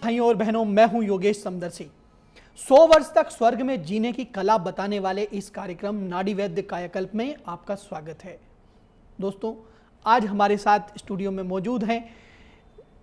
भाइयों और बहनों, मैं हूं योगेश समदर्शी। 100 वर्ष तक स्वर्ग में जीने की कला बताने वाले इस कार्यक्रम नाड़ी वैद्य कायाकल्प में आपका स्वागत है। दोस्तों, आज हमारे साथ स्टूडियो में मौजूद हैं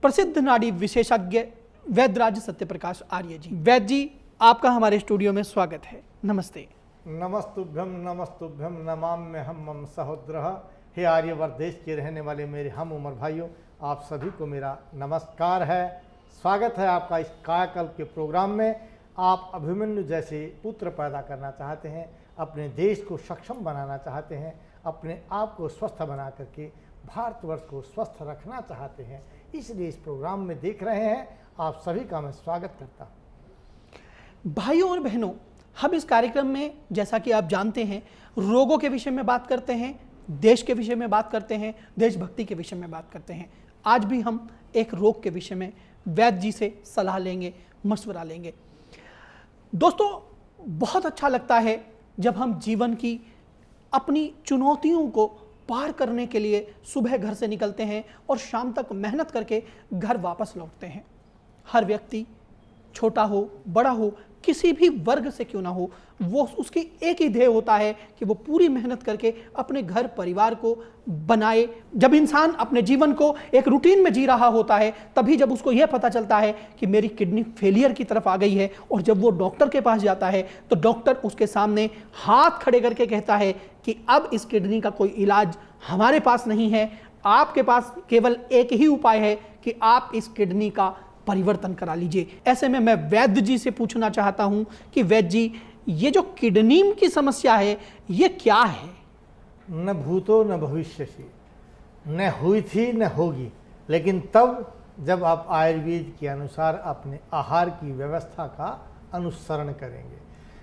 प्रसिद्ध नाड़ी विशेषज्ञ वैद्यराज सत्यप्रकाश आर्य जी। वैद्य जी, आपका हमारे स्टूडियो में स्वागत है। नमस्ते। नमस्तुभ्यम नमाम्यहं मम सहोदरः। हे आर्यवर्त देश के रहने वाले मेरे हम उम्र भाइयों, आप सभी को मेरा नमस्कार है। स्वागत है आपका इस कायाकल्प के प्रोग्राम में। आप अभिमन्यु जैसे पुत्र पैदा करना चाहते हैं, अपने देश को सक्षम बनाना चाहते हैं, अपने आप को स्वस्थ बना करके भारतवर्ष को स्वस्थ रखना चाहते हैं, इसलिए इस प्रोग्राम में देख रहे हैं। आप सभी का मैं स्वागत करता हूँ। भाइयों और बहनों, हम इस कार्यक्रम में, जैसा कि आप जानते हैं, रोगों के विषय में बात करते हैं, देश के विषय में बात करते हैं, देशभक्ति के विषय में बात करते हैं। आज भी हम एक रोग के विषय में वैद्य जी से सलाह लेंगे, मशवरा लेंगे। दोस्तों, बहुत अच्छा लगता है जब हम जीवन की अपनी चुनौतियों को पार करने के लिए सुबह घर से निकलते हैं और शाम तक मेहनत करके घर वापस लौटते हैं। हर व्यक्ति, छोटा हो बड़ा हो, किसी भी वर्ग से क्यों ना हो, वो उसकी एक ही ध्येय होता है कि वो पूरी मेहनत करके अपने घर परिवार को बनाए। जब इंसान अपने जीवन को एक रूटीन में जी रहा होता है, तभी जब उसको यह पता चलता है कि मेरी किडनी फेलियर की तरफ आ गई है, और जब वो डॉक्टर के पास जाता है तो डॉक्टर उसके सामने हाथ खड़े करके कहता है कि अब इस किडनी का कोई इलाज हमारे पास नहीं है, आपके पास केवल एक ही उपाय है कि आप इस किडनी का परिवर्तन करा लीजिए। ऐसे में मैं वैद्य जी से पूछना चाहता हूं कि वैद्य जी, ये जो किडनी की समस्या है, ये क्या है? न भूतो न भविष्यसि, न हुई थी न होगी, लेकिन तब जब आप आयुर्वेद के अनुसार अपने आहार की व्यवस्था का अनुसरण करेंगे।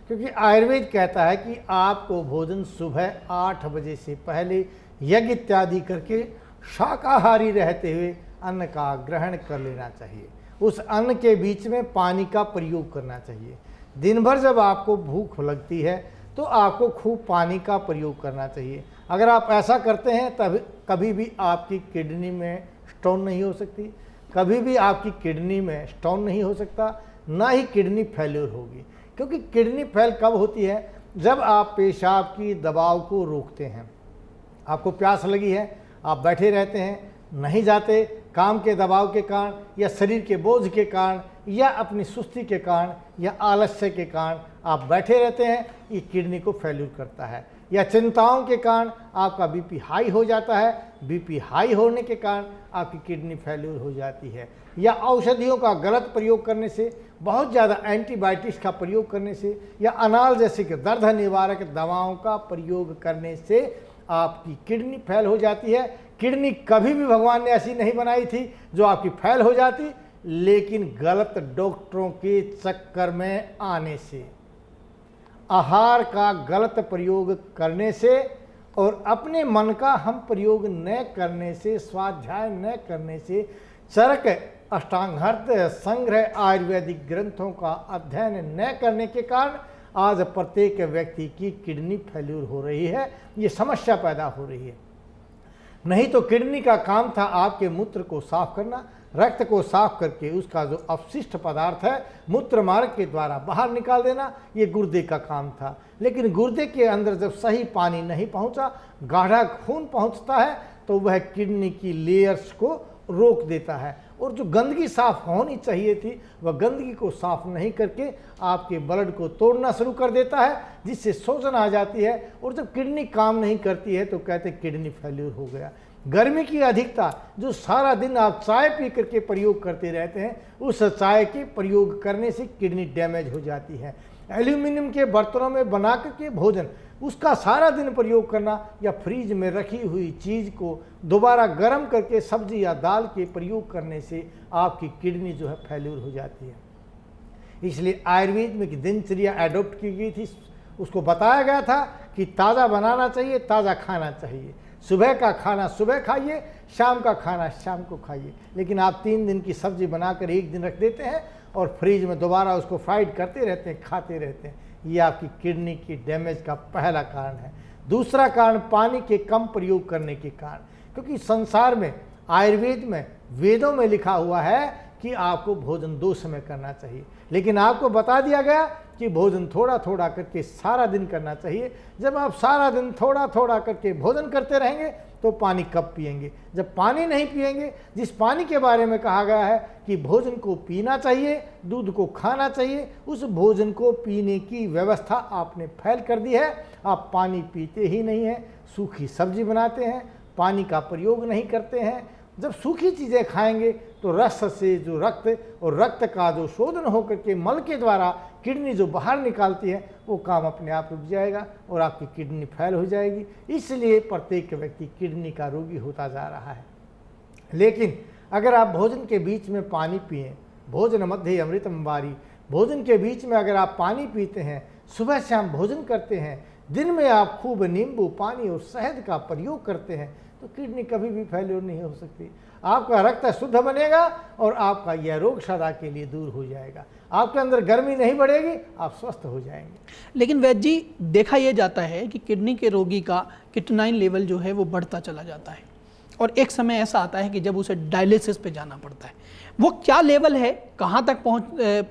क्योंकि आयुर्वेद कहता है कि आपको भोजन सुबह 8 बजे से पहले यज्ञ इत्यादि करके शाकाहारी रहते हुए अन्न का ग्रहण कर लेना चाहिए। उस अन्न के बीच में पानी का प्रयोग करना चाहिए। दिन भर जब आपको भूख लगती है तो आपको खूब पानी का प्रयोग करना चाहिए। अगर आप ऐसा करते हैं तब कभी भी आपकी किडनी में स्टोन नहीं हो सकती, कभी भी आपकी किडनी में स्टोन नहीं हो सकता, ना ही किडनी फेल्योर होगी। क्योंकि किडनी फेल कब होती है? जब आप पेशाब की दबाव को रोकते हैं। आपको प्यास लगी है, आप बैठे रहते हैं, नहीं जाते, काम के दबाव के कारण या शरीर के बोझ के कारण या अपनी सुस्ती के कारण या आलस्य के कारण आप बैठे रहते हैं, ये किडनी को फेल्यूर करता है। या चिंताओं के कारण आपका बीपी हाई हो जाता है, बीपी हाई होने के कारण आपकी किडनी फेल्यूर हो जाती है। या औषधियों का गलत प्रयोग करने से, बहुत ज़्यादा एंटीबायोटिक्स का प्रयोग करने से, या अनाल जैसे कि दर्द निवारक दवाओं का प्रयोग करने से आपकी किडनी फेल हो जाती है। किडनी कभी भी भगवान ने ऐसी नहीं बनाई थी जो आपकी फेल हो जाती, लेकिन गलत डॉक्टरों के चक्कर में आने से, आहार का गलत प्रयोग करने से और अपने मन का हम प्रयोग न करने से, स्वाध्याय न करने से, चरक अष्टांगहर्त संग्रह आयुर्वेदिक ग्रंथों का अध्ययन न करने के कारण आज प्रत्येक व्यक्ति की किडनी फेल्यूर हो रही है। ये समस्या पैदा हो रही है। नहीं तो किडनी का काम था आपके मूत्र को साफ करना, रक्त को साफ करके उसका जो अपशिष्ट पदार्थ है मूत्र मार्ग के द्वारा बाहर निकाल देना, ये गुर्दे का काम था। लेकिन गुर्दे के अंदर जब सही पानी नहीं पहुंचा, गाढ़ा खून पहुंचता है, तो वह किडनी की लेयर्स को रोक देता है, और जो गंदगी साफ होनी चाहिए थी वह गंदगी को साफ नहीं करके आपके ब्लड को तोड़ना शुरू कर देता है, जिससे सूजन आ जाती है। और जब किडनी काम नहीं करती है तो कहते हैं किडनी फेल्यूर हो गया। गर्मी की अधिकता, जो सारा दिन आप चाय पी करके प्रयोग करते रहते हैं, उस चाय के प्रयोग करने से किडनी डैमेज हो जाती है। एल्यूमिनियम के बर्तनों में बना करके भोजन, उसका सारा दिन प्रयोग करना, या फ्रीज में रखी हुई चीज़ को दोबारा गर्म करके सब्जी या दाल के प्रयोग करने से आपकी किडनी जो है फेल्यूर हो जाती है। इसलिए आयुर्वेद में दिनचर्या एडॉप्ट की गई थी। उसको बताया गया था कि ताज़ा बनाना चाहिए, ताज़ा खाना चाहिए। सुबह का खाना सुबह खाइए, शाम का खाना शाम को खाइए। लेकिन आप 3 दिन की सब्जी बनाकर एक दिन रख देते हैं और फ्रीज में दोबारा उसको फ्राइड करते रहते हैं, खाते रहते हैं। ये आपकी किडनी की डैमेज का पहला कारण है। दूसरा कारण पानी के कम प्रयोग करने के कारण, क्योंकि संसार में आयुर्वेद में वेदों में लिखा हुआ है कि आपको भोजन 2 समय करना चाहिए, लेकिन आपको बता दिया गया कि भोजन थोड़ा थोड़ा करके सारा दिन करना चाहिए। जब आप सारा दिन थोड़ा थोड़ा करके भोजन करते रहेंगे तो पानी कब पिएंगे? जब पानी नहीं पिएंगे, जिस पानी के बारे में कहा गया है कि भोजन को पीना चाहिए, दूध को खाना चाहिए, उस भोजन को पीने की व्यवस्था आपने फैल कर दी है। आप पानी पीते ही नहीं हैं, सूखी सब्जी बनाते हैं, पानी का प्रयोग नहीं करते हैं। जब सूखी चीज़ें खाएंगे तो रस से जो रक्त और रक्त का जो शोधन होकर के मल के द्वारा किडनी जो बाहर निकालती है, वो काम अपने आप रुक जाएगा और आपकी किडनी फेल हो जाएगी। इसलिए प्रत्येक व्यक्ति किडनी का रोगी होता जा रहा है। लेकिन अगर आप भोजन के बीच में पानी पिएं, भोजन मध्य अमृतम वारी, भोजन के बीच में अगर आप पानी पीते हैं, सुबह शाम भोजन करते हैं, दिन में आप खूब नींबू पानी और शहद का प्रयोग करते हैं, तो किडनी कभी भी फेल्योर नहीं हो सकती। आपका रक्त शुद्ध बनेगा और आपका यह रोग सदा के लिए दूर हो जाएगा। आपके अंदर गर्मी नहीं बढ़ेगी, आप स्वस्थ हो जाएंगे। लेकिन वैद्य जी, देखा यह जाता है कि किडनी के रोगी का किटनाइन लेवल जो है वो बढ़ता चला जाता है और एक समय ऐसा आता है कि जब उसे डायलिसिस पे जाना पड़ता है। वो क्या लेवल है, कहाँ तक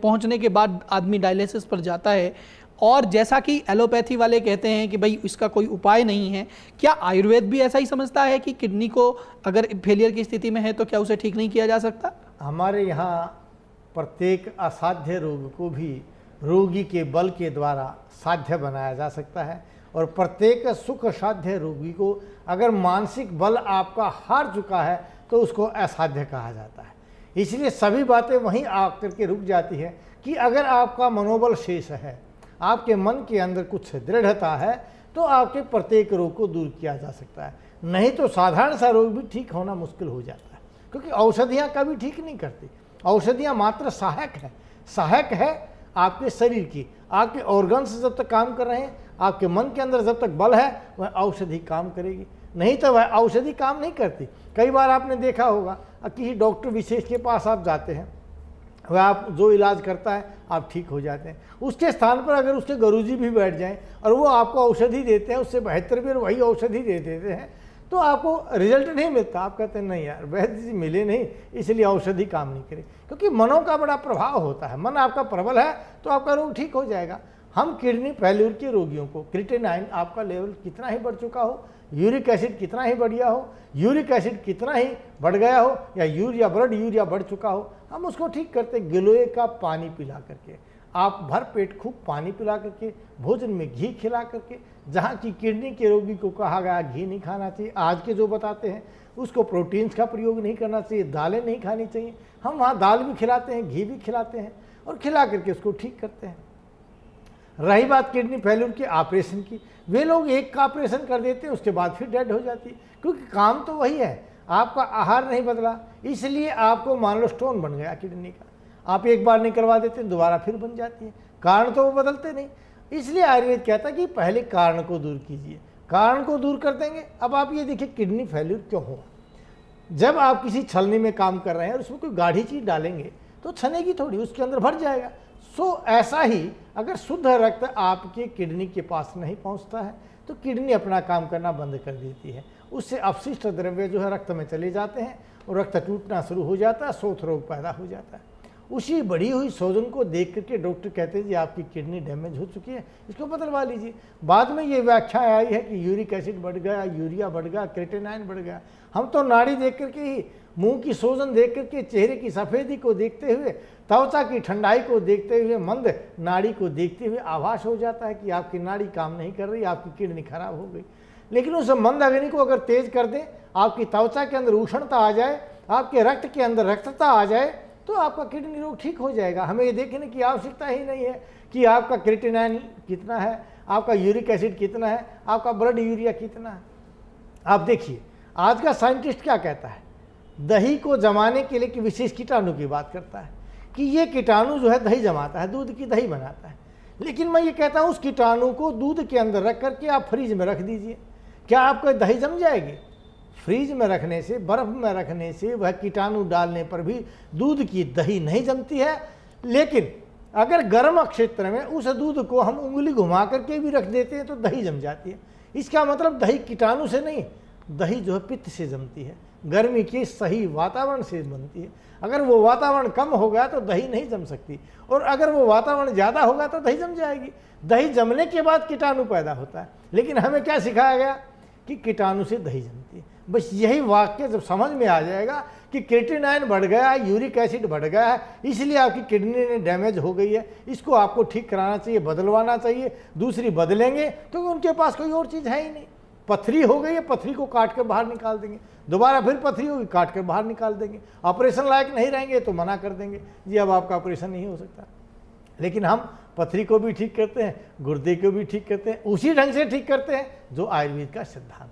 पहुँचने के बाद आदमी डायलिसिस पर जाता है? और जैसा कि एलोपैथी वाले कहते हैं कि भाई इसका कोई उपाय नहीं है, क्या आयुर्वेद भी ऐसा ही समझता है कि किडनी को अगर फेलियर की स्थिति में है तो क्या उसे ठीक नहीं किया जा सकता? हमारे यहाँ प्रत्येक असाध्य रोग को भी रोगी के बल के द्वारा साध्य बनाया जा सकता है और प्रत्येक सुख साध्य रोगी को अगर मानसिक बल आपका हार चुका है तो उसको असाध्य कहा जाता है। इसलिए सभी बातें वहीं आकर के रुक जाती है कि अगर आपका मनोबल शेष है, आपके मन के अंदर कुछ दृढ़ता है, तो आपके प्रत्येक रोग को दूर किया जा सकता है। नहीं तो साधारण सा रोग भी ठीक होना मुश्किल हो जाता है, क्योंकि औषधियाँ कभी ठीक नहीं करती। औषधियाँ मात्र सहायक है आपके शरीर की। आपके ऑर्गन्स जब तक काम कर रहे हैं, आपके मन के अंदर जब तक बल है, वह औषधि काम करेगी, नहीं तो वह औषधि काम नहीं करती। कई बार आपने देखा होगा किसी डॉक्टर विशेष के पास आप जाते हैं, वह आप जो इलाज करता है आप ठीक हो जाते हैं। उसके स्थान पर अगर उसके गुरुजी भी बैठ जाएं और वो आपको औषधि देते हैं, उससे बेहतर भी वही औषधि दे देते हैं, तो आपको रिजल्ट नहीं मिलता। आप कहते हैं नहीं यार, वैद्य जी मिले नहीं, इसलिए औषधि काम नहीं करे। क्योंकि मनों का बड़ा प्रभाव होता है। मन आपका प्रबल है तो आपका रोग ठीक हो जाएगा। हम किडनी फेल्यूर के रोगियों को क्रिएटिनिन आपका लेवल कितना ही बढ़ चुका हो, यूरिक एसिड कितना ही बढ़िया हो, यूरिक एसिड कितना ही बढ़ गया हो, या यूरिया ब्लड यूरिया बढ़ चुका हो, हम उसको ठीक करते गिलोय का पानी पिला करके, आप भर पेट खूब पानी पिला करके, भोजन में घी खिला करके। जहाँ की किडनी के रोगी को कहा गया घी नहीं खाना चाहिए, आज के जो बताते हैं उसको प्रोटीन्स का प्रयोग नहीं करना चाहिए, दालें नहीं खानी चाहिए, हम वहाँ दाल भी खिलाते हैं, घी भी खिलाते हैं और खिला करके उसको ठीक करते हैं। रही बात किडनी फेल्यूर के ऑपरेशन की, वे लोग एक का ऑपरेशन कर देते हैं, उसके बाद फिर डेड हो जाती है, क्योंकि काम तो वही है, आपका आहार नहीं बदला, इसलिए आपको मान लो स्टोन बन गया किडनी का। आप एक बार नहीं करवा देते, दोबारा फिर बन जाती है, कारण तो वो बदलते नहीं। इसलिए आयुर्वेद कहता है कि पहले कारण को दूर कीजिए, कारण को दूर कर देंगे। अब आप ये देखिए किडनी फेल्यूर क्यों हुआ। जब आप किसी छलनी में काम कर रहे हैं और उसमें कोई गाढ़ी चीज डालेंगे तो छनेगी थोड़ी, उसके अंदर भर जाएगा। सो ऐसा ही अगर शुद्ध रक्त आपके किडनी के पास नहीं पहुंचता है तो किडनी अपना काम करना बंद कर देती है, उससे अपशिष्ट द्रव्य जो है रक्त में चले जाते हैं और रक्त टूटना शुरू हो जाता है, शोथ रोग पैदा हो जाता है। उसी बढ़ी हुई सोजन को देख करके डॉक्टर कहते हैं जी आपकी किडनी डैमेज हो चुकी है, इसको बदलवा लीजिए। बाद में ये व्याख्या आई है कि यूरिक एसिड बढ़ गया, यूरिया बढ़ गया, क्रिएटिनिन बढ़ गया। हम तो नाड़ी देख करके ही, मुंह की सोजन देख करके, चेहरे की सफ़ेदी को देखते हुए, त्वचा की ठंडाई को देखते हुए, मंद नाड़ी को देखते हुए आभास हो जाता है कि आपकी नाड़ी काम नहीं कर रही, आपकी किडनी खराब हो गई। लेकिन उस मंद अग्नि को अगर तेज कर दें, आपकी त्वचा के अंदर उष्णता आ जाए, आपके रक्त के अंदर रक्तता आ जाए, तो आपका किडनी रोग ठीक हो जाएगा। हमें ये देखने की आवश्यकता ही नहीं है कि आपका क्रिएटिनिन कितना है, आपका यूरिक एसिड कितना है, आपका ब्लड यूरिया कितना है। आप देखिए आज का साइंटिस्ट क्या कहता है, दही को जमाने के लिए कि विशेष कीटाणु की बात करता है कि ये कीटाणु जो है दही जमाता है, दूध की दही बनाता है। लेकिन मैं ये कहता हूँ उस कीटाणु को दूध के अंदर रख करके आप फ्रिज में रख दीजिए, क्या आपको दही जम जाएगी? फ्रीज में रखने से, बर्फ में रखने से, वह कीटाणु डालने पर भी दूध की दही नहीं जमती है। लेकिन अगर गर्म क्षेत्र में उस दूध को हम उंगली घुमा करके भी रख देते हैं तो दही जम जाती है। इसका मतलब दही कीटाणु से नहीं, दही जो है पित्त से जमती है। गर्मी के सही वातावरण से बनती है। अगर वो वातावरण कम हो गया तो दही नहीं जम सकती, और अगर वो वातावरण ज़्यादा होगा तो दही जम जाएगी। दही जमने के बाद कीटाणु पैदा होता है, लेकिन हमें क्या सिखाया गया कि कीटाणु से दही जमती है। बस यही वाक्य जब समझ में आ जाएगा कि क्रिएटिनिन बढ़ गया है, यूरिक एसिड बढ़ गया है, इसलिए आपकी किडनी ने डैमेज हो गई है, इसको आपको ठीक कराना चाहिए, बदलवाना चाहिए। दूसरी बदलेंगे क्योंकि उनके पास कोई और चीज़ है ही नहीं। पथरी हो गई है, पथरी को काट कर बाहर निकाल देंगे, दोबारा फिर पथरी होगी, काट कर बाहर निकाल देंगे। ऑपरेशन लायक नहीं रहेंगे तो मना कर देंगे, जी अब आपका ऑपरेशन नहीं हो सकता। लेकिन हम पथरी को भी ठीक करते हैं, गुर्दे को भी ठीक करते हैं, उसी ढंग से ठीक करते हैं जो आयुर्वेद का सिद्धांत।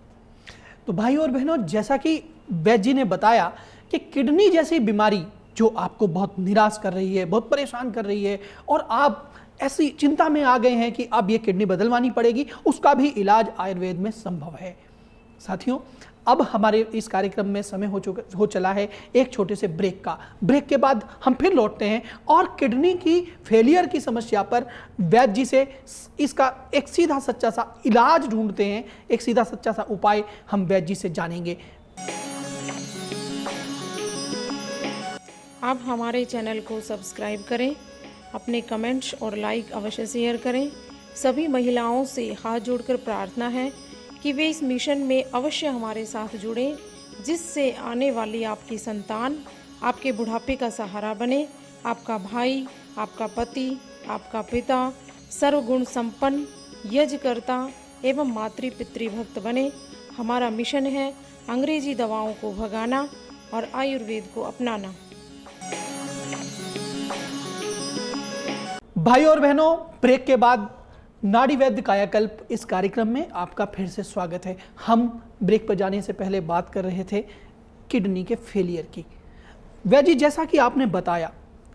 तो भाई और बहनों, जैसा कि वैद्य जी ने बताया कि किडनी जैसी बीमारी जो आपको बहुत निराश कर रही है, बहुत परेशान कर रही है, और आप ऐसी चिंता में आ गए हैं कि अब ये किडनी बदलवानी पड़ेगी, उसका भी इलाज आयुर्वेद में संभव है। साथियों, अब हमारे इस कार्यक्रम में समय हो चला है एक छोटे से ब्रेक का। ब्रेक के बाद हम फिर लौटते हैं और किडनी की फेलियर की समस्या पर वैद्य जी से इसका एक सीधा सच्चा सा इलाज ढूंढते हैं, एक सीधा सच्चा सा उपाय हम वैद्य जी से जानेंगे। आप हमारे चैनल को सब्सक्राइब करें, अपने कमेंट्स और लाइक अवश्य शेयर करें। सभी महिलाओं से हाथ जोड़कर प्रार्थना है कि वे इस मिशन में अवश्य हमारे साथ जुड़ें, जिससे आने वाली आपकी संतान आपके बुढ़ापे का सहारा बने, आपका भाई, आपका पति, आपका पिता सर्वगुण संपन्न, यज्ञकर्ता एवं मातृ पितृभक्त बने। हमारा मिशन है अंग्रेजी दवाओं को भगाना और आयुर्वेद को अपनाना। भाई और बहनों, ब्रेक के बाद नाड़ी वैद्य कायाकल्प इस कार्यक्रम में आपका फिर से स्वागत है। हम ब्रेक पर जाने से पहले बात कर रहे थे किडनी के फेलियर की। वैद्य जी, जैसा कि आपने बताया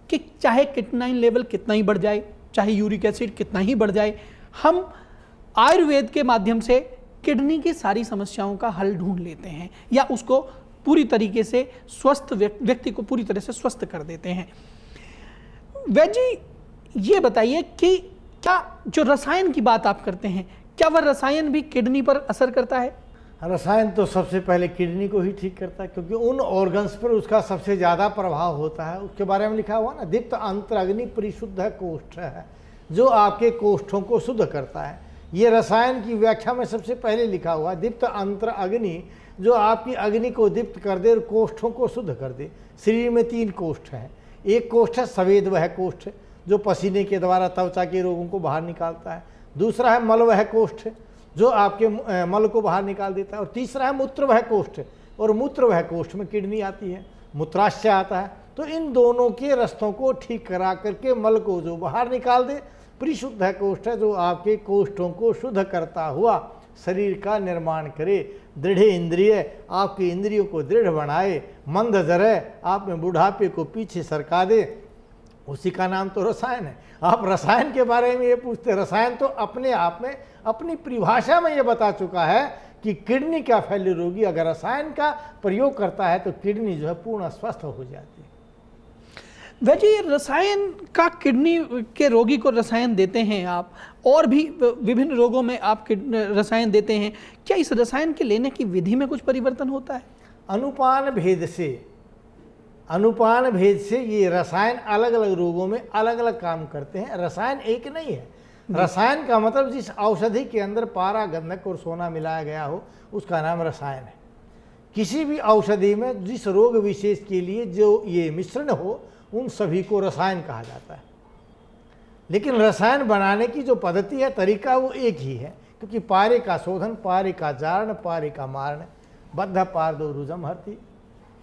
कि चाहे क्रिएटिनिन लेवल कितना ही बढ़ जाए, चाहे यूरिक एसिड कितना ही बढ़ जाए, हम आयुर्वेद के माध्यम से किडनी की सारी समस्याओं का हल ढूंढ लेते हैं, या उसको पूरी तरीके से स्वस्थ व्यक्ति को पूरी तरह से स्वस्थ कर देते हैं। वैद्य जी, ये बताइए कि क्या जो रसायन की बात आप करते हैं, क्या वह रसायन भी किडनी पर असर करता है? रसायन तो सबसे पहले किडनी को ही ठीक करता है, क्योंकि उन ऑर्गन्स पर उसका सबसे ज़्यादा प्रभाव होता है। उसके बारे में लिखा हुआ ना, दीप्त अंतर अग्नि परिशुद्ध कोष्ठ है, जो आपके कोष्ठों को शुद्ध करता है। ये रसायन की व्याख्या में सबसे पहले लिखा हुआ है, दीप्त अंतर अग्नि, जो आपकी अग्नि को दीप्त कर दे और कोष्ठों को शुद्ध कर दे। शरीर में 3 कोष्ठ हैं। एक कोष्ठ है सवेद वह कोष्ठ, जो पसीने के द्वारा त्वचा के रोगों को बाहर निकालता है। दूसरा है मलवह कोष्ठ, जो आपके मल को बाहर निकाल देता है। और तीसरा है मूत्रवह कोष्ठ, और मूत्रवह कोष्ठ में किडनी आती है, मूत्राशय आता है। तो इन दोनों के रस्तों को ठीक करा करके मल को जो बाहर निकाल दे, परिशुद्ध कोष्ठ है, जो आपके कोष्ठों को शुद्ध करता हुआ शरीर का निर्माण करे। दृढ़ इंद्रिय, आपकी इंद्रियों को दृढ़ बनाए। मंद जरे, आप में बुढ़ापे को पीछे सरका दे। उसी का नाम तो रसायन है। आप रसायन के बारे में ये पूछते, रसायन तो अपने आप में अपनी परिभाषा में ये बता चुका है कि किडनी का फेलियर रोगी अगर रसायन का प्रयोग करता है तो किडनी जो है पूर्ण स्वस्थ हो जाती है। वैसे रसायन का किडनी के रोगी को रसायन देते हैं आप, और भी विभिन्न रोगों में आप रसायन देते हैं, क्या इस रसायन के लेने की विधि में कुछ परिवर्तन होता है? अनुपान भेद से ये रसायन अलग अलग रोगों में अलग अलग काम करते हैं। रसायन एक नहीं है। रसायन का मतलब जिस औषधि के अंदर पारा, गंधक और सोना मिलाया गया हो, उसका नाम रसायन है। किसी भी औषधि में जिस रोग विशेष के लिए जो ये मिश्रण हो, उन सभी को रसायन कहा जाता है। लेकिन रसायन बनाने की जो पद्धति है, तरीका, वो एक ही है, क्योंकि पारे का शोधन, पारे का जारण, पारे का मारण, बद्ध पारदो रुजम हरति,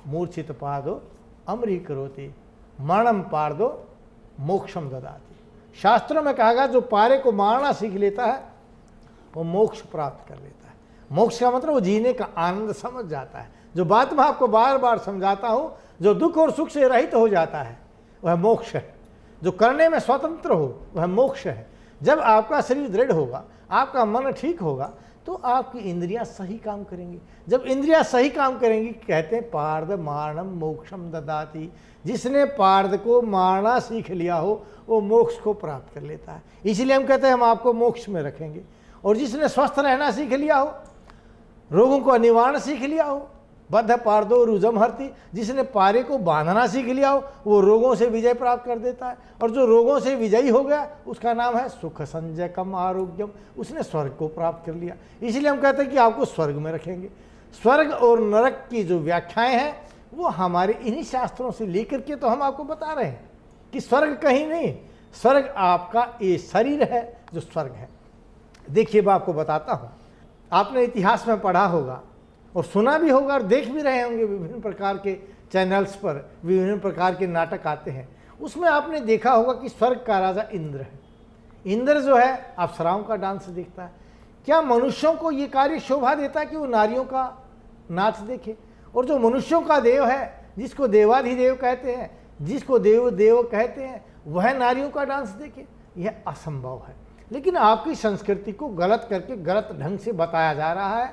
मूर्छित पादो अमरी करोति, मरणम पारदो मोक्षम ददाति। शास्त्रों में कहा गया जो पारे को मारना सीख लेता है वो मोक्ष प्राप्त कर लेता है। मोक्ष का मतलब वो जीने का आनंद समझ जाता है। जो बात मैं आपको बार बार समझाता हूँ, जो दुख और सुख से रहित हो जाता है वह मोक्ष है। जो करने में स्वतंत्र हो वह मोक्ष है। जब आपका शरीर दृढ़ होगा, आपका मन ठीक होगा, तो आपकी इंद्रियां सही काम करेंगी। जब इंद्रियां सही काम करेंगी, कहते हैं पार्द मारणम मोक्षम ददाति। जिसने पार्द को मारना सीख लिया हो वो मोक्ष को प्राप्त कर लेता है। इसलिए हम कहते हैं हम आपको मोक्ष में रखेंगे। और जिसने स्वस्थ रहना सीख लिया हो, रोगों को निवारण सीख लिया हो, बद्ध पारदो रुजम हरती, जिसने पारे को बांधना सीख लिया हो वो रोगों से विजय प्राप्त कर देता है, और जो रोगों से विजयी हो गया उसका नाम है सुख संजयकम आरोग्यम, उसने स्वर्ग को प्राप्त कर लिया। इसलिए हम कहते हैं कि आपको स्वर्ग में रखेंगे। स्वर्ग और नरक की जो व्याख्याएं हैं वो हमारे इन्हीं शास्त्रों से लेकर के तो हम आपको बता रहे हैं कि स्वर्ग कहीं नहीं, स्वर्ग आपका ये शरीर है जो स्वर्ग है। देखिए मैं आपको बताता हूँ, आपने इतिहास में पढ़ा होगा और सुना भी होगा और देख भी रहे होंगे, विभिन्न प्रकार के चैनल्स पर विभिन्न प्रकार के नाटक आते हैं, उसमें आपने देखा होगा कि स्वर्ग का राजा इंद्र है। इंद्र जो है अप्सराओं का डांस देखता है। क्या मनुष्यों को ये कार्य शोभा देता है कि वो नारियों का नाच देखे? और जो मनुष्यों का देव है, जिसको देवाधिदेव कहते हैं, जिसको देव देव कहते हैं, वह नारियों का डांस देखे? यह असंभव है। लेकिन आपकी संस्कृति को गलत करके गलत ढंग से बताया जा रहा है,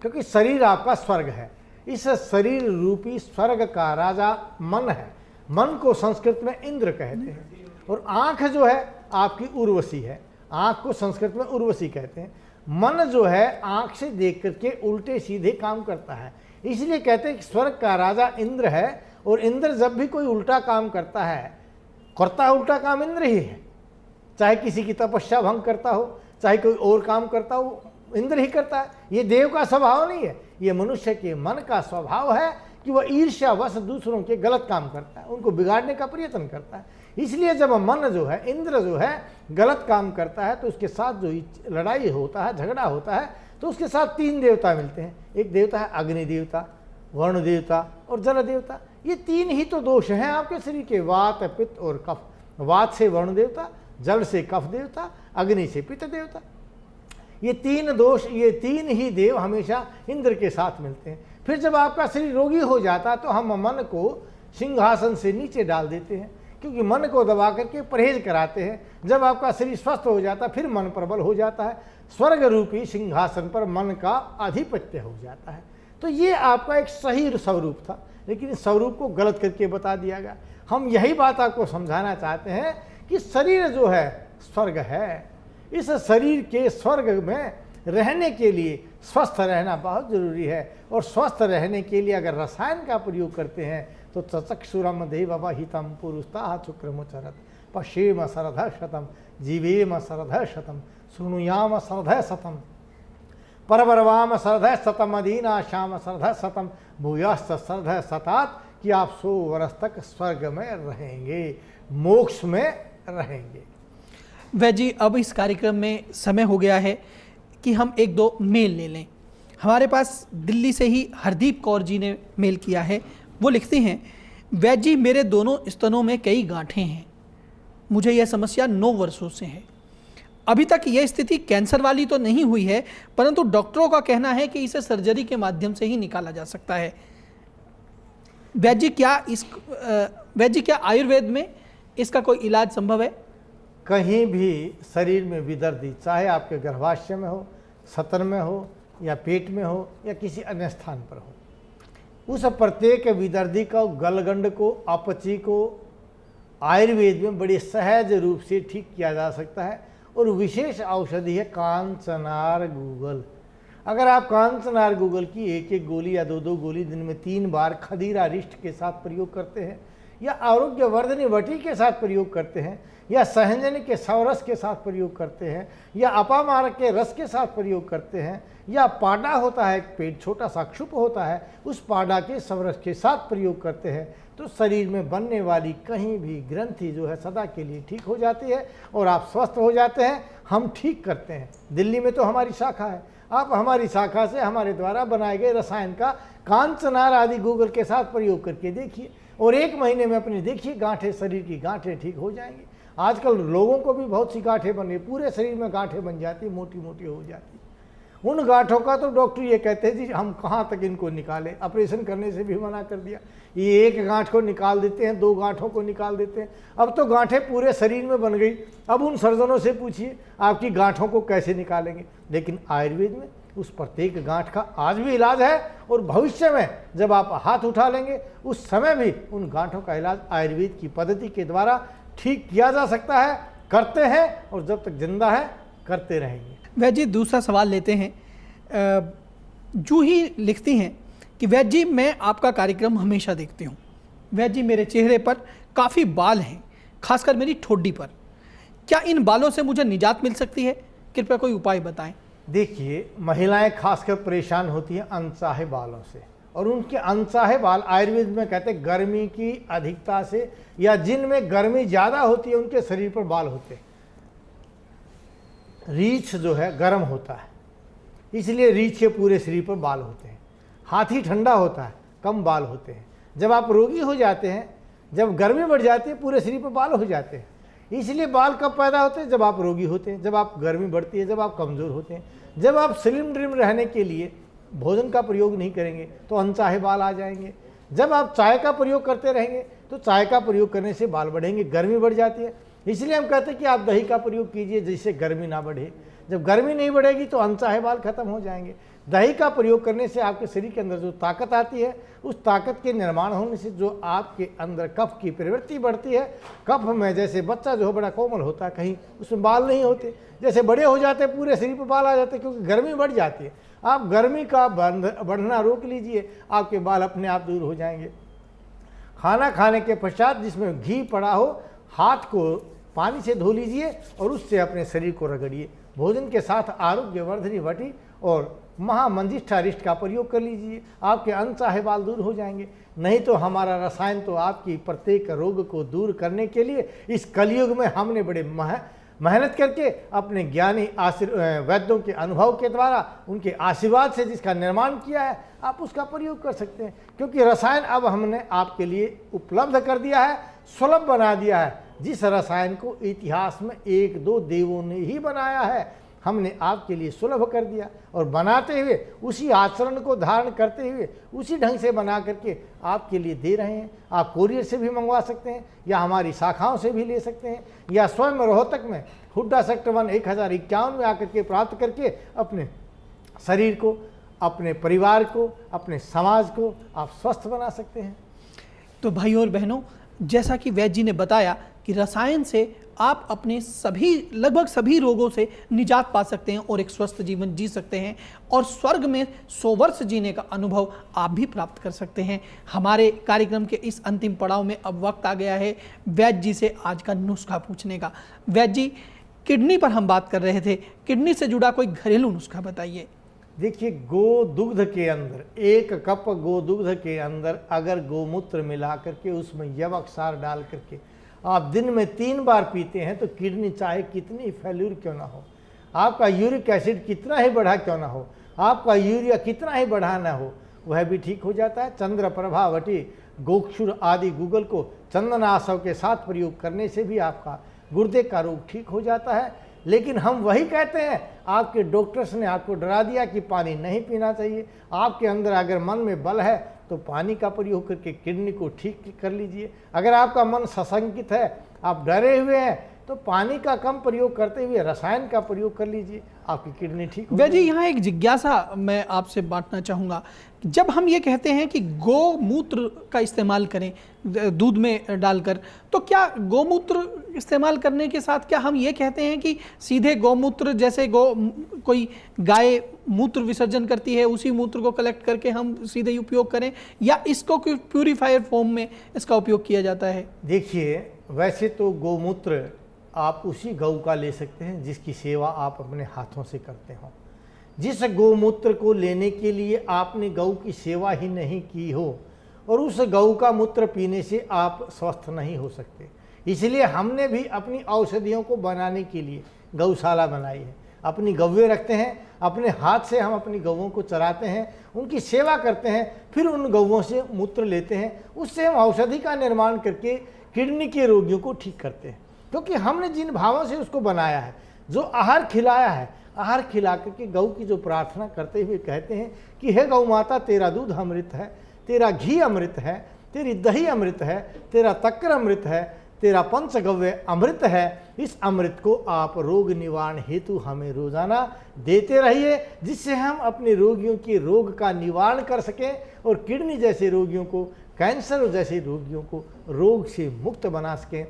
क्योंकि शरीर आपका स्वर्ग है। इस शरीर रूपी स्वर्ग का राजा मन है। मन को संस्कृत में इंद्र कहते हैं। और आँख जो है आपकी उर्वशी है। आँख को संस्कृत में उर्वशी कहते हैं। मन जो है आँख से देख करके उल्टे सीधे काम करता है, इसलिए कहते हैं कि स्वर्ग का राजा इंद्र है। और इंद्र जब भी कोई उल्टा काम करता है, उल्टा काम इंद्र ही है। चाहे किसी की तपस्या भंग करता हो, चाहे कोई और काम करता हो, इंद्र ही करता है। ये देव का स्वभाव नहीं है, ये मनुष्य के मन का स्वभाव है कि वह ईर्ष्यावश दूसरों के गलत काम करता है, उनको बिगाड़ने का प्रयत्न करता है। इसलिए जब मन जो है, इंद्र जो है, गलत काम करता है तो उसके साथ जो लड़ाई होता है, झगड़ा होता है, तो उसके साथ 3 देवता मिलते हैं। एक देवता है अग्नि देवता, वरुण देवता और जल देवता। ये 3 ही तो दोष हैं आपके शरीर के, वात पित्त और कफ। वात से वरुण देवता, जल से कफ देवता, अग्नि से पित्त देवता। ये 3 दोष, ये 3 ही देव हमेशा इंद्र के साथ मिलते हैं। फिर जब आपका शरीर रोगी हो जाता है तो हम मन को सिंहासन से नीचे डाल देते हैं, क्योंकि मन को दबा करके परहेज कराते हैं। जब आपका शरीर स्वस्थ हो जाता है फिर मन प्रबल हो जाता है, स्वर्ग रूपी सिंहासन पर मन का आधिपत्य हो जाता है। तो ये आपका एक सही स्वरूप था, लेकिन इस स्वरूप को गलत करके बता दिया गया। हम यही बात आपको समझाना चाहते हैं कि शरीर जो है स्वर्ग है। इस शरीर के स्वर्ग में रहने के लिए स्वस्थ रहना बहुत जरूरी है। और स्वस्थ रहने के लिए अगर रसायन का प्रयोग करते हैं तो चक्षुरम देवहितम पुरुस्ता शुक्रमुचरत पश्येम सरध शतम जीवेम सरध शतम शृणुयाम सरध शतम परबरवाम सरध शतम अधीना श्याम सरध शतम भूयस्त सरध शतात, कि आप 100 वर्ष तक स्वर्ग में रहेंगे, मोक्ष में रहेंगे। वह जी, अब इस कार्यक्रम में समय हो गया है कि हम 1-2 मेल ले लें। हमारे पास दिल्ली से ही हरदीप कौर जी ने मेल किया है। वो लिखते हैं, वैद्य जी मेरे दोनों स्तनों में कई गांठें हैं। मुझे यह समस्या 9 वर्षों से है। अभी तक यह स्थिति कैंसर वाली तो नहीं हुई है, परंतु डॉक्टरों का कहना है कि इसे सर्जरी के माध्यम से ही निकाला जा सकता है। वैद्य जी क्या आयुर्वेद में इसका कोई इलाज संभव है? कहीं भी शरीर में विदर्दी, चाहे आपके गर्भाशय में हो, सतन में हो, या पेट में हो, या किसी अन्य स्थान पर हो, उस प्रत्येक विदर्दी को, गलगंड को, अपची को आयुर्वेद में बड़े सहज रूप से ठीक किया जा सकता है। और विशेष औषधि है कांचनार गूगल। अगर आप कांचनार गूगल की 1-1 गोली या 2-2 गोली दिन में 3 बार खदीरा रिष्ट के साथ प्रयोग करते हैं, या आरोग्यवर्धनी वटी के साथ प्रयोग करते हैं, या सहंजनी के सवरस के साथ प्रयोग करते हैं, या अपामारक के रस के साथ प्रयोग करते हैं, या पाडा होता है, पेट छोटा सा क्षुप होता है, उस पाडा के सवरस के साथ प्रयोग करते हैं, तो शरीर में बनने वाली कहीं भी ग्रंथि जो है सदा के लिए ठीक हो जाती है और आप स्वस्थ हो जाते हैं। हम ठीक करते हैं। दिल्ली में तो हमारी शाखा है, आप हमारी शाखा से हमारे द्वारा बनाए गए रसायन का कांचनार आदि गूगल के साथ प्रयोग करके देखिए, और 1 महीने में अपनी देखिए गांठें, शरीर की गांठें ठीक हो जाएंगी। आजकल लोगों को भी बहुत सी गांठें बन रही, पूरे शरीर में गांठें बन जाती, मोटी मोटी हो जाती। उन गांठों का तो डॉक्टर ये कहते हैं जी हम कहाँ तक इनको निकालें, ऑपरेशन करने से भी मना कर दिया। ये 1 गांठ को निकाल देते हैं, 2 गांठों को निकाल देते हैं। अब तो गांठें पूरे शरीर में बन गई। अब उन सर्जनों से पूछिए आपकी गांठों को कैसे निकालेंगे। लेकिन आयुर्वेद में उस प्रत्येक गांठ का आज भी इलाज है, और भविष्य में जब आप हाथ उठा लेंगे उस समय भी उन गांठों का इलाज आयुर्वेद की पद्धति के द्वारा ठीक किया जा सकता है। करते हैं और जब तक जिंदा है करते रहेंगे। वह जी दूसरा सवाल लेते हैं। जूही लिखती हैं कि वैद्य जी मैं आपका कार्यक्रम हमेशा देखती हूँ। वैद्य जी मेरे चेहरे पर काफ़ी बाल हैं, खासकर मेरी ठोडी पर। क्या इन बालों से मुझे निजात मिल सकती है? कृपया कोई उपाय बताएं। देखिए, महिलाएं खासकर परेशान होती हैं अनचाहे बालों से, और उनके अनचाहे बाल आयुर्वेद में कहते हैं गर्मी की अधिकता से, या जिनमें गर्मी ज़्यादा होती है उनके शरीर पर बाल होते हैं। रीछ जो है गर्म होता है, इसलिए रीछ के पूरे शरीर पर बाल होते हैं। हाथी ठंडा होता है, कम बाल होते हैं। जब आप रोगी हो जाते हैं, जब गर्मी बढ़ जाती है, पूरे शरीर पर बाल हो जाते हैं। इसलिए बाल कब पैदा होते हैं? जब आप रोगी होते हैं, जब आप गर्मी बढ़ती है, जब आप कमज़ोर होते हैं। जब आप स्लिम ड्रिम रहने के लिए भोजन का प्रयोग नहीं करेंगे तो अनचाहे बाल आ जाएंगे। जब आप चाय का प्रयोग करते रहेंगे तो चाय का प्रयोग करने से बाल बढ़ेंगे, गर्मी बढ़ जाती है। इसलिए हम कहते हैं कि आप दही का प्रयोग कीजिए जिससे गर्मी ना बढ़े। जब गर्मी नहीं बढ़ेगी तो अनचाहे बाल खत्म हो जाएंगे। दही का प्रयोग करने से आपके शरीर के अंदर जो ताकत आती है, उस ताकत के निर्माण होने से जो आपके अंदर कफ की प्रवृत्ति बढ़ती है। कफ में जैसे बच्चा जो है बड़ा कोमल होता है, कहीं उसमें बाल नहीं होते, जैसे बड़े हो जाते हैं पूरे शरीर पर बाल आ जाते हैं, क्योंकि गर्मी बढ़ जाती है। आप गर्मी का बढ़ना रोक लीजिए, आपके बाल अपने आप दूर हो जाएंगे। खाना खाने के पश्चात जिसमें घी पड़ा हो, हाथ को पानी से धो लीजिए और उससे अपने शरीर को रगड़िए। भोजन के साथ आरोग्यवर्धनी वटी और महामंजिष्ठारिष्ट का प्रयोग कर लीजिए, आपके अनचाहे बाल दूर हो जाएंगे। नहीं तो हमारा रसायन तो आपकी प्रत्येक रोग को दूर करने के लिए इस कलयुग में हमने बड़े मेहनत करके अपने ज्ञानी वैद्यों के अनुभव के द्वारा, उनके आशीर्वाद से जिसका निर्माण किया है, आप उसका प्रयोग कर सकते हैं। क्योंकि रसायन अब हमने आपके लिए उपलब्ध कर दिया है, सुलभ बना दिया है। जिस रसायन को इतिहास में 1-2 देवों ने ही बनाया है, हमने आपके लिए सुलभ कर दिया, और बनाते हुए उसी आचरण को धारण करते हुए उसी ढंग से बना करके आपके लिए दे रहे हैं। आप कोरियर से भी मंगवा सकते हैं, या हमारी शाखाओं से भी ले सकते हैं, या स्वयं रोहतक में हुड्डा सेक्टर 1 1051 में आकर के प्राप्त करके अपने शरीर को, अपने परिवार को, अपने समाज को आप स्वस्थ बना सकते हैं। तो भाइयों और बहनों, जैसा कि वैद्य जी ने बताया कि रसायन से आप अपने लगभग सभी रोगों से निजात पा सकते हैं और एक स्वस्थ जीवन जी सकते हैं, और स्वर्ग में 100 वर्ष जीने का अनुभव आप भी प्राप्त कर सकते हैं। हमारे कार्यक्रम के इस अंतिम पड़ाव में अब वक्त आ गया है वैद्य जी से आज का नुस्खा पूछने का। वैद्य जी, किडनी पर हम बात कर रहे थे, किडनी से जुड़ा कोई घरेलू नुस्खा बताइए। देखिए, गोदुग्ध के अंदर 1 कप गोदुग्ध के अंदर अगर गोमूत्र मिला करके उसमें यवक सार डाल करके आप दिन में 3 बार पीते हैं तो किडनी चाहे कितनी फेल्यूर क्यों ना हो, आपका यूरिक एसिड कितना ही बढ़ा क्यों ना हो, आपका यूरिया कितना ही बढ़ा ना हो, वह भी ठीक हो जाता है। चंद्र प्रभावटी गोक्षुर आदि गूगल को चंदनाशव के साथ प्रयोग करने से भी आपका गुर्दे का रोग ठीक हो जाता है। लेकिन हम वही कहते हैं, आपके डॉक्टर्स ने आपको डरा दिया कि पानी नहीं पीना चाहिए। आपके अंदर अगर मन में बल है तो पानी का प्रयोग करके किडनी को ठीक कर लीजिए। अगर आपका मन सशंकित है, आप डरे हुए हैं, तो पानी का कम प्रयोग करते हुए रसायन का प्रयोग कर लीजिए, आपकी किडनी ठीक हो वैद्य जी, यहाँ एक जिज्ञासा मैं आपसे बांटना चाहूँगा। जब हम ये कहते हैं कि गोमूत्र का इस्तेमाल करें दूध में डालकर, तो क्या गोमूत्र इस्तेमाल करने के साथ क्या हम ये कहते हैं कि सीधे गोमूत्र, जैसे कोई गाय मूत्र विसर्जन करती है उसी मूत्र को कलेक्ट करके हम सीधे ही उपयोग करें, या इसको कोई प्यूरीफायर फॉर्म में इसका उपयोग किया जाता है? देखिए, वैसे तो गोमूत्र आप उसी गौ का ले सकते हैं जिसकी सेवा आप अपने हाथों से करते हो। जिस गोमूत्र को लेने के लिए आपने गौ की सेवा ही नहीं की हो और उस गौ का मूत्र पीने से आप स्वस्थ नहीं हो सकते। इसलिए हमने भी अपनी औषधियों को बनाने के लिए गौशाला बनाई है। अपनी गौवें रखते हैं, अपने हाथ से हम अपनी गौवों को चराते हैं, उनकी सेवा करते हैं, फिर उन गौवों से मूत्र लेते हैं, उससे हम औषधि का निर्माण करके किडनी के रोगियों को ठीक करते हैं। क्योंकि हमने जिन भावों से उसको बनाया है, जो आहार खिलाया है, आहार खिला करके गौ की जो प्रार्थना करते हुए कहते हैं कि हे गौ माता, तेरा दूध अमृत है, तेरा घी अमृत है, तेरी दही अमृत है, तेरा तक्कर अमृत है, तेरा पंचगव्य अमृत है। इस अमृत को आप रोग निवारण हेतु हमें रोजाना देते रहिए, जिससे हम अपने रोगियों के रोग का निवारण कर सकें और किडनी जैसे रोगियों को, कैंसर जैसे रोगियों को रोग से मुक्त बना सकें।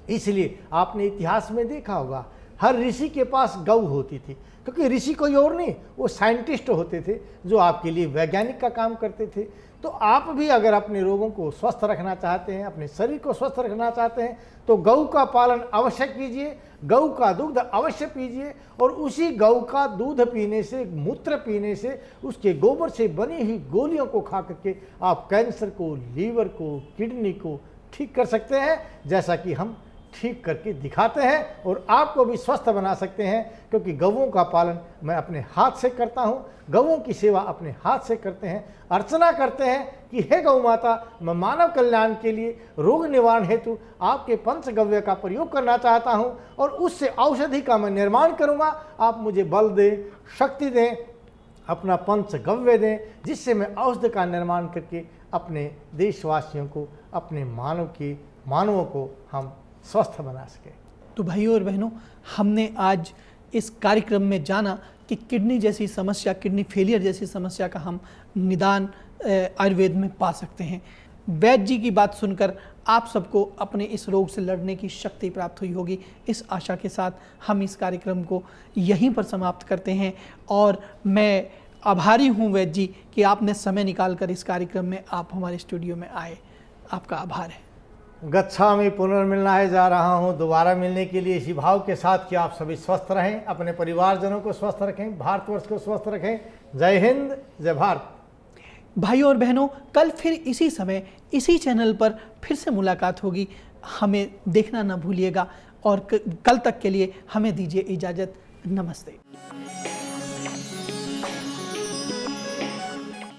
इसलिए आपने इतिहास में देखा होगा, हर ऋषि के पास गौ होती थी, क्योंकि ऋषि कोई और नहीं, वो साइंटिस्ट होते थे जो आपके लिए वैज्ञानिक का काम करते थे। तो आप भी अगर अपने रोगों को स्वस्थ रखना चाहते हैं, अपने शरीर को स्वस्थ रखना चाहते हैं, तो गऊ का पालन अवश्य कीजिए, गऊ का दूध अवश्य पीजिए, और उसी गऊ का दूध पीने से, मूत्र पीने से, उसके गोबर से बनी हुई गोलियों को खा करके आप कैंसर को, लीवर को, किडनी को ठीक कर सकते हैं, जैसा कि हम ठीक करके दिखाते हैं, और आपको भी स्वस्थ बना सकते हैं। क्योंकि गऊओं का पालन मैं अपने हाथ से करता हूं, गऊओं की सेवा अपने हाथ से करते हैं, अर्चना करते हैं कि हे गौ माता, मैं मानव कल्याण के लिए रोग निवारण हेतु आपके पंचगव्य का प्रयोग करना चाहता हूं, और उससे औषधि का मैं निर्माण करूंगा। आप मुझे बल दें, शक्ति दें, अपना पंचगव्य दें, जिससे मैं औषधि का निर्माण करके अपने देशवासियों को, अपने मानवों को हम स्वस्थ बना सके। तो भाइयों और बहनों, हमने आज इस कार्यक्रम में जाना कि किडनी जैसी समस्या, किडनी फेलियर जैसी समस्या का हम निदान आयुर्वेद में पा सकते हैं। वैद्य जी की बात सुनकर आप सबको अपने इस रोग से लड़ने की शक्ति प्राप्त हुई होगी। इस आशा के साथ हम इस कार्यक्रम को यहीं पर समाप्त करते हैं, और मैं आभारी हूँ वैद्य जी कि आपने समय निकालकर इस कार्यक्रम में आप हमारे स्टूडियो में आए। आपका आभार है। गच्छामि पुनर्मिलनाय जा रहा हूँ दोबारा मिलने के लिए, इसी भाव के साथ कि आप सभी स्वस्थ रहें, अपने परिवारजनों को स्वस्थ रखें, भारतवर्ष को स्वस्थ रखें। जय हिंद, जय भारत। भाइयों और बहनों, कल फिर इसी समय इसी चैनल पर फिर से मुलाकात होगी। हमें देखना ना भूलिएगा, और कल तक के लिए हमें दीजिए इजाज़त। नमस्ते।